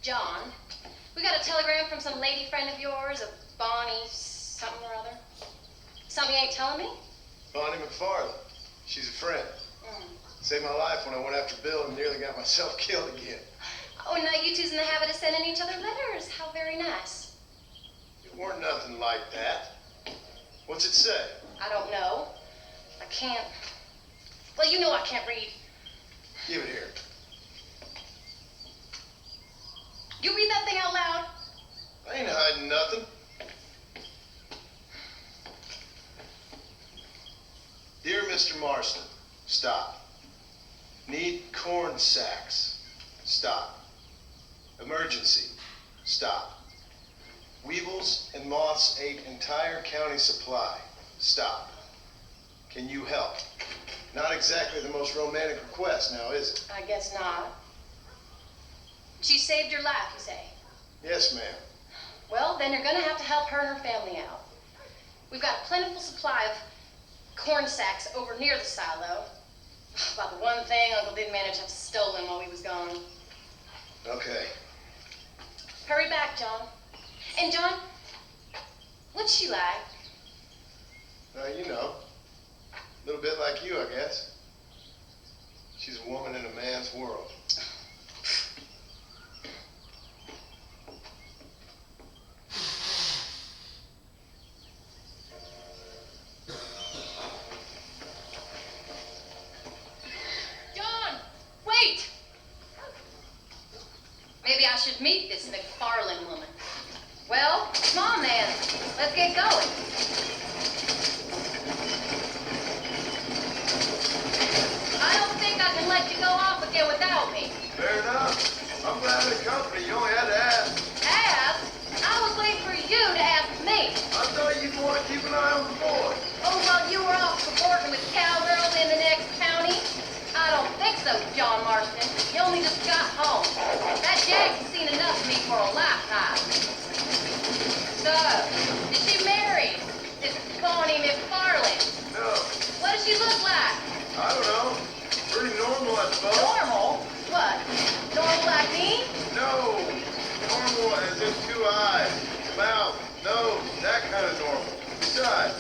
John, we got a telegram from some lady friend of yours, a Bonnie something or other. Something you ain't telling me? Bonnie McFarland. She's a friend. Saved my life when I went after Bill and nearly got myself killed again. Oh, now you two's in the habit of sending each other letters. How very nice. It weren't nothing like that. What's it say? I don't know. I can't. Well, you know I can't read. Give it here. You read that thing out loud? I ain't hiding nothing. Dear Mr. Marston, stop. Need corn sacks. Stop. Emergency. Stop. Weevils and moths ate entire county supply. Stop. Can you help? Not exactly the most romantic request now, is it? I guess not. She saved your life, you say? Yes, ma'am. Well, then you're gonna have to help her and her family out. We've got a plentiful supply of corn sacks over near the silo. About the one thing Uncle didn't manage to have stolen while we was gone. Okay. Hurry back, John. And John, what's she like? You know, a little bit like you, I guess. She's a woman in a man's world. John, wait! Maybe I should meet this McFarland woman. Well, come on then. Let's get going. I don't think I can let you go off again without me. Fair enough. I'm glad of the company. You only had to ask. Ask? I was waiting for you to ask me. I thought you'd want to keep an eye on the boy. Oh, while you were off cavorting with cowgirls in the next county? I don't think so, John Marston. You only just got home. That Jack's seen enough of me for a lifetime. So, did she marry this Bonnie McFarland? No, What does she look like? I don't know. Pretty normal, I suppose. Normal? What? Normal like me? No, normal as in 2 eyes, mouth, nose, that kind of normal. Besides,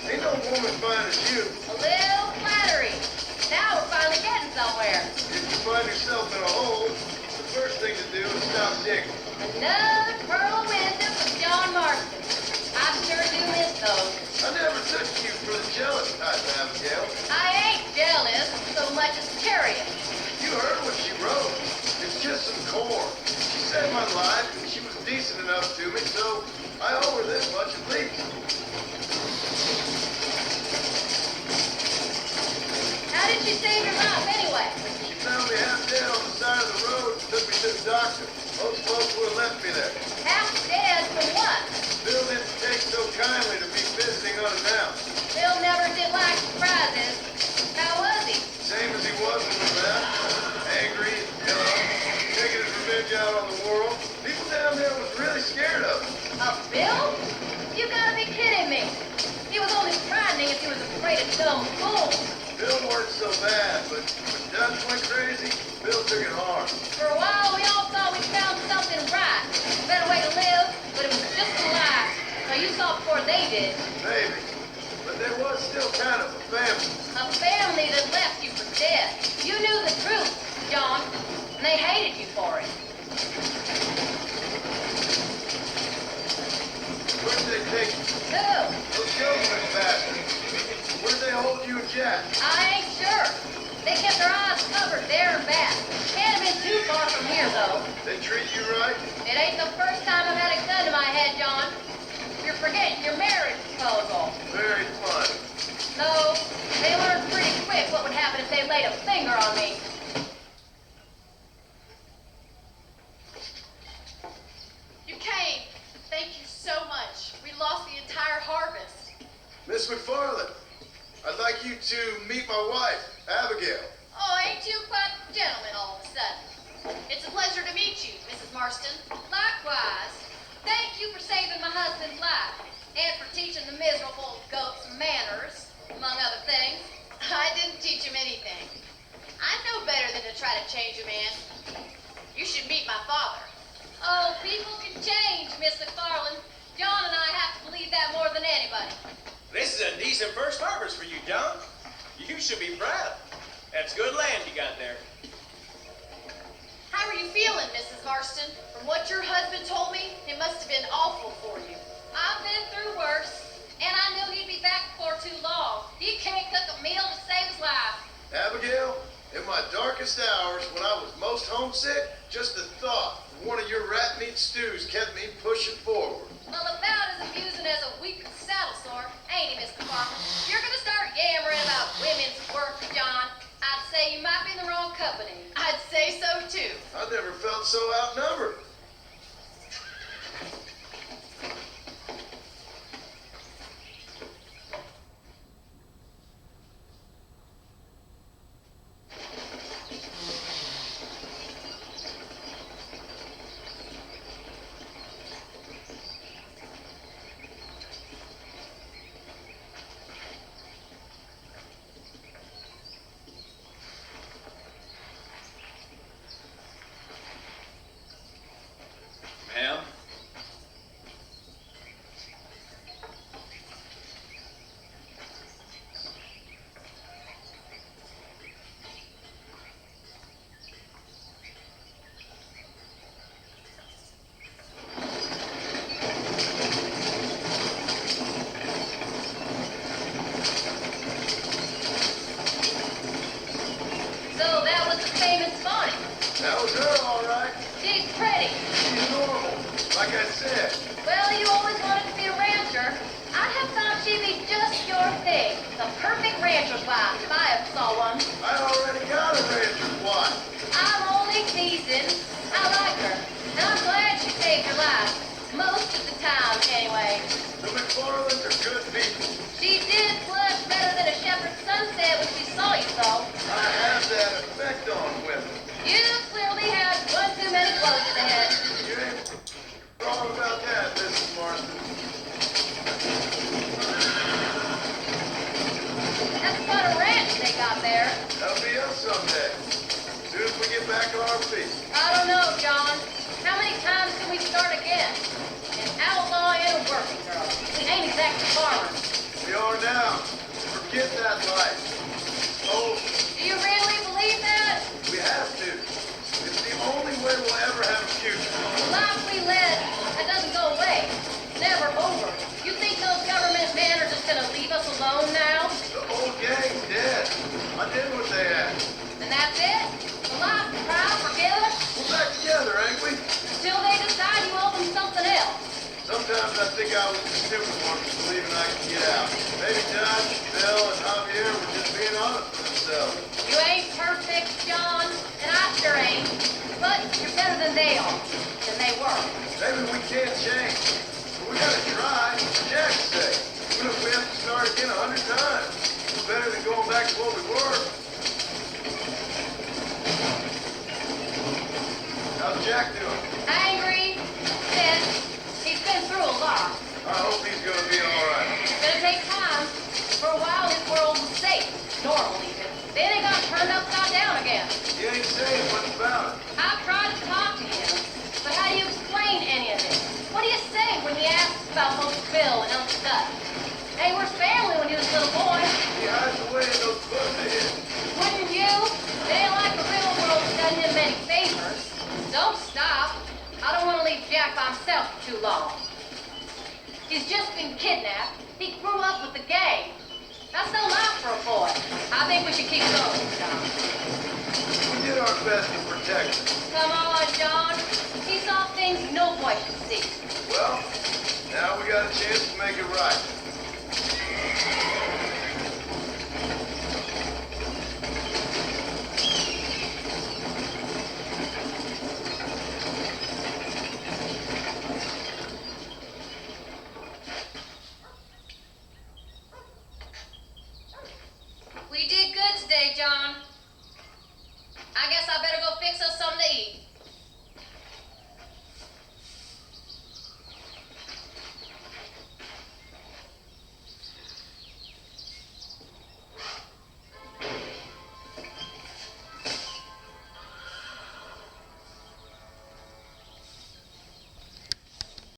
ain't no woman fine as you. A little flattery. Now we're finally getting somewhere. If you find yourself in a hole, the first thing to do is stop digging. Another pearl of wisdom from John Marston. I sure do miss those. I never took you for the jealous type, Abigail. I ain't jealous so much as curious. You heard what she wrote. It's just some corn. She saved my life, and she was decent enough to me, so I owe her this much at least. How did she save your life anyway? She found me half dead on the side of the road and took me to the doctor. Most folks would have left me there. Half dead from what? Bill didn't take so kindly to me visiting unannounced. Bill never did like surprises. How was he? Same as he was when we left. Angry, taking his revenge out on the world. People down there was really scared of him. A Bill? You gotta be kidding me. He was only frightening if he was afraid of dumb fools. Bill weren't so bad, but when Dutch went crazy, Bill took it hard. For a while, we all thought we found something right. A better way to live, but it was just a lie. So you saw before they did. Maybe. But there was still kind of a family. A family that left you for dead. You knew the truth, John, and they hated you for it. Where'd they take you? Who? Those government bastards. Where'd they hold you and Jack? I ain't sure. They kept their eyes covered there and back. Can't have been too far from here, though. They treat you right? It ain't the first time I've had a gun to my head, John. You're forgetting your marriage proposal. Very funny. No, they learned pretty quick what would happen if they laid a finger on me. You came. Thank you so much. We lost the entire harvest. Miss McFarland, I'd like you to meet my wife, Abigail. Oh, ain't you quite a gentleman all of a sudden? It's a pleasure to meet you, Mrs. Marston. Likewise, thank you for saving my husband's life and for teaching the miserable goats manners, among other things. I didn't teach him anything. I know better than to try to change a man. You should meet my father. Oh, people can change, Miss McFarland. John and I have to believe that more than anybody. This is a decent first harvest for you, John. You should be proud. That's good land you got there. How are you feeling, Mrs. Marston? From what your husband told me, it must have been awful for you. I've been through worse, and I knew he'd be back before too long. He can't cook a meal to save his life. Abigail, in my darkest hours, when I was most homesick, just the thought of one of your rat meat stews kept me pushing forward. Well, about as amusing as a weakened saddle sore, ain't he, Mr. Farmer? You're gonna start yammering about women's work, John. I'd say you might be in the wrong company. I'd say so too. I never felt so outnumbered. Ma'am? So that was the famous Bonnie. That was her, all right. She's pretty. She's normal. Like I said, Well, you always wanted to be a rancher. I'd have thought she'd be just your thing. The perfect rancher's wife, if I ever saw one. I already got a rancher's wife. I'm only teasing. I like her. And I'm glad she saved your life. Most of the time, anyway. The McFarlands are good people. She did flush better than a shepherd's sunset when she saw you, though. I have that effect on women. You clearly had one too many blows to the head. You ain't wrong about that, Mrs. Marston. That's quite a ranch they got there. That'll be us someday. Soon as we get back on our feet. I don't know, John. How many times can we start again? An outlaw and a working girl. We ain't exactly farmers. We are now. Forget that life. Oh, Do you really believe that? we have to. It's the only way we'll ever have a future. The life we led, that doesn't go away. It's never over. You think those government men are just gonna leave us alone now? The old gang's dead. I did what they asked. And that's it? The life, the crowd, forgive us? We're back together, ain't we? Till they decide you owe them something else. Sometimes I think I was the stupid one for believing I could get out. Maybe Dutch, Bill, and Javier were just being honest with themselves. You ain't perfect, John, and I sure ain't. But you're better than they are, than they were. Maybe we can't change. But we gotta try, for Jack's sake. Even if we have to start again 100 times. It's better than going back to what we were. How's Jack doing? Angry, upset. He's been through a lot. I hope he's gonna be alright. It's gonna take time. For a while, his world was safe, normal even. Then it got turned upside down again. He ain't saying much about it. I've tried to talk to him, but how do you explain any of this? What do you say when he asks about Uncle Bill and Uncle Dutch? They were family when he was a little boy. He hides away in those books of his. Wouldn't you? They ain't like the real world done him many favors. Don't stop. I don't want to leave Jack by himself for too long. He's just been kidnapped. He grew up with the gang. That's no life for a boy. I think we should keep going, John. We did our best to protect him. Come on, John. He saw things no boy should see. Well, now we got a chance to make it right. We did good today, John. I guess I better go fix us something to eat.